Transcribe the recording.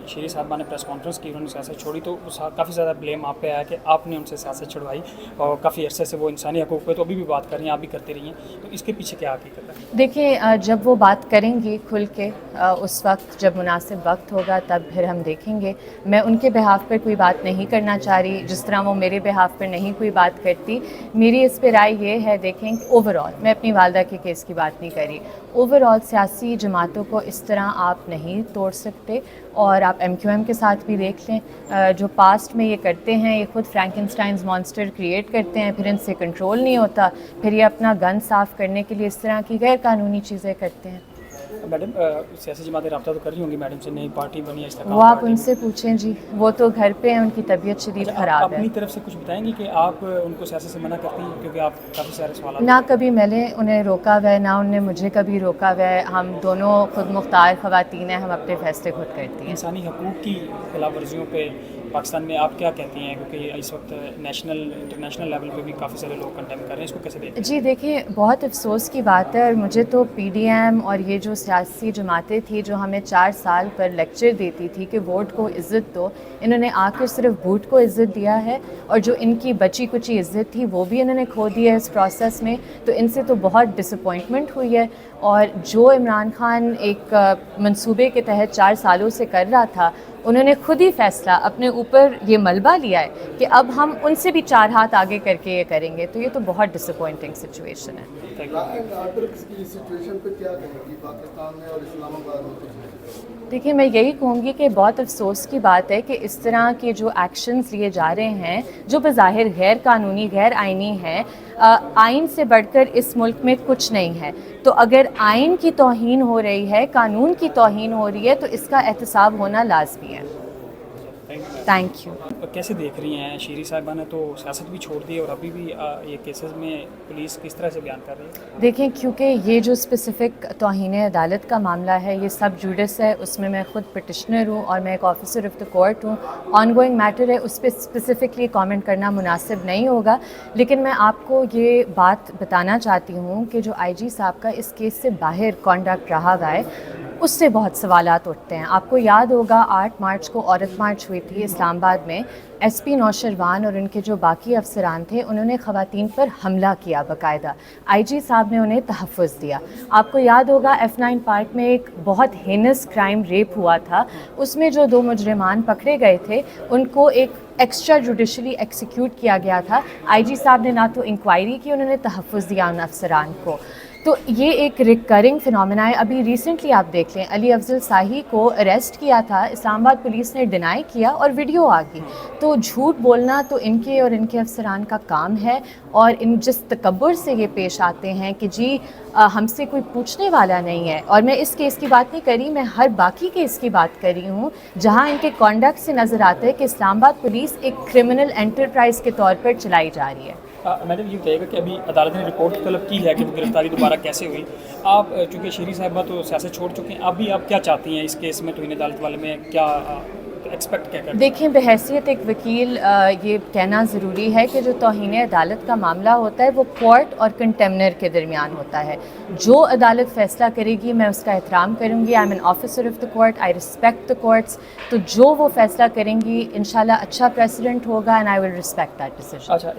شیری صاحبہ نے press conference کی، انہوں نے سیاست چھوڑی تو کافی زیادہ بلیم آپ پہ آیا کہ آپ نے ان سے سیاست چھڑوائی اور کافی عرصے سے وہ انسانی حقوق پہ تو ابھی بھی بات کر رہی ہیں، آپ بھی کرتے رہی ہیں، تو اس کے پیچھے کیا حقیقت ہے؟ دیکھیں، جب وہ بات کریں گی کھل کے اس وقت جب مناسب وقت ہوگا تب پھر ہم دیکھیں گے. میں ان کے بہاف پر کوئی بات نہیں کرنا چاہ رہی جس طرح وہ میرے بہاف پر نہیں کوئی بات کرتی. میری اس پہ رائے یہ ہے، دیکھیں اوور آل میں اپنی والدہ کے کیس کی بات نہیں کر رہی، اوور آل سیاسی جماعتوں کو اس طرح آپ نہیں توڑ سکتے. اور آپ ایم کیو ایم کے ساتھ بھی دیکھ لیں، جو پاسٹ میں یہ کرتے ہیں، یہ خود فرینکنسٹائنز مانسٹر کریٹ کرتے ہیں، پھر ان سے کنٹرول نہیں ہوتا، پھر یہ اپنا گن صاف کرنے کے لیے اس طرح کی غیر قانونی چیزیں کرتے ہیں. میڈم سیاسی جماعتیں رابطہ تو کر رہی ہوں گی میڈم سے، نئی پارٹی بنی ہے استحکام وہ آپ پارٹی. ان سے پوچھیں جی، وہ تو گھر پہ ہیں، ان کی طبیعت شدید اچھا، آپ خراب ہے. اپنی طرف سے کچھ بتائیں گی کہ آپ ان کو سیاست سے منع کرتی ہیں کیونکہ آپ کافی سارے سوالات نہ کبھی میں نے انہیں روکا ہوا ہے، نہ انہوں نے مجھے کبھی روکا ہوا ہے. ہم دونوں خود مختار خواتین ہیں، ہم اپنے فیصلے خود کرتی ہیں. انسانی حقوق کی خلاف ورزیوں پہ پاکستان میں آپ کیا کہتی ہیں؟ کیونکہ اس وقت نیشنل انٹرنیشنل لیول پہ بھی کافی سارے لوگ کنڈیم کر رہے ہیں، اس کو کیسے دیکھتے ہیں؟ جی دیکھیں، بہت افسوس کی بات ہے، اور مجھے تو پی ڈی ایم اور یہ جو سیاسی جماعتیں تھیں جو ہمیں 4 سال پر لیکچر دیتی تھی کہ ووٹ کو عزت دو، انہوں نے آ کر صرف ووٹ کو عزت دیا ہے، اور جو ان کی بچی کچی عزت تھی وہ بھی انہوں نے کھو دی ہے اس پروسیس میں. تو ان سے تو بہت ڈس اپوائنٹمنٹ ہوئی ہے. اور جو عمران خان ایک منصوبے کے تحت 4 سالوں سے کر رہا تھا، انہوں نے خود ہی فیصلہ اپنے اوپر یہ ملبہ لیا ہے کہ اب ہم ان سے بھی 4 ہاتھ آگے کر کے یہ کریں گے. تو یہ تو بہت ڈس اپوائنٹنگ سچویشن ہے. دیکھیے، میں یہی کہوں گی کہ بہت افسوس کی بات ہے کہ اس طرح کے جو ایکشنز لیے جا رہے ہیں جو بظاہر غیر قانونی غیر آئینی ہیں. آئین سے بڑھ کر اس ملک میں کچھ نہیں ہے. تو اگر آئین کی توہین ہو رہی ہے، قانون کی توہین ہو رہی ہے، تو اس کا احتساب ہونا لازمی ہے. Thank you. کیسے دیکھ رہی ہیں شیری صاحبہ نے تو سیاست بھی چھوڑ دی اور ابھی بھی یہ کیسز میں پولیس کس طرح سے بیان کر رہی ہے؟ دیکھیں، کیونکہ یہ جو اسپیسیفک توہین عدالت کا معاملہ ہے، یہ سب جوڈس ہے، اس میں میں خود پٹیشنر ہوں اور میں ایک آفیسر آف دا کورٹ ہوں. آن گوئنگ میٹر ہے، اس پہ اسپیسیفکلی کامنٹ کرنا مناسب نہیں ہوگا. لیکن میں آپ کو یہ بات بتانا چاہتی ہوں کہ جو آئی جی صاحب کا اس کیس سے باہر کانڈکٹ رہا ہوا ہے، اس سے بہت سوالات اٹھتے ہیں. آپ کو یاد ہوگا 8 مارچ کو عورت مارچ ہوئی تھی اسلام آباد میں. ایس پی نوشروان اور ان کے جو باقی افسران تھے، انہوں نے خواتین پر حملہ کیا باقاعدہ. آئی جی صاحب نے انہیں تحفظ دیا. آپ کو یاد ہوگا F9 پارک میں ایک بہت ہینس کرائم ریپ ہوا تھا، اس میں جو 2 مجرمان پکڑے گئے تھے ان کو ایک ایکسٹرا جوڈیشلی ایکسیکیوٹ کیا گیا تھا. آئی جی صاحب نے نہ تو انکوائری کی، انہوں نے تحفظ دیا ان افسران کو. تو یہ ایک ریکرنگ فنومینا ہے. ابھی ریسنٹلی آپ دیکھ لیں، علی افضل ساہی کو اریسٹ کیا تھا، اسلام آباد پولیس نے ڈینائی کیا اور ویڈیو آ گئی. تو جھوٹ بولنا تو ان کے اور ان کے افسران کا کام ہے. اور ان جس تکبر سے یہ پیش آتے ہیں کہ جی ہم سے کوئی پوچھنے والا نہیں ہے. اور میں اس کیس کی بات نہیں کر رہی، میں ہر باقی کیس کی بات کر رہی ہوں جہاں ان کے کانڈکٹ سے نظر آتا ہے کہ اسلام آباد پولیس ایک کرمنل انٹرپرائز کے طور پر چلائی جا رہی ہے. میڈم یہ بتائیے گا کہ ابھی عدالت نے رپورٹ طلب کی ہے کہ وہ گرفتاری دوبارہ کیسے ہوئی. آپ چونکہ شیری صاحبہ تو سیاست چھوڑ چکے ہیں، ابھی آپ کیا چاہتی ہیں اس کیس میں توہین عدالت والے میں کیا ایکسپیکٹ کیا کرتے ہیں؟ دیکھیں، بحیثیت ایک وکیل یہ کہنا ضروری ہے کہ جو توہین عدالت کا معاملہ ہوتا ہے وہ کورٹ اور کنٹیمنر کے درمیان ہوتا ہے. جو عدالت فیصلہ کرے گی میں اس کا احترام کروں گی. I am an officer of the court, I respect the courts. تو جو وہ فیصلہ کریں گی انشاءاللہ اچھا پریسیڈنٹ ہوگا، and I will respect that decision. اچھا،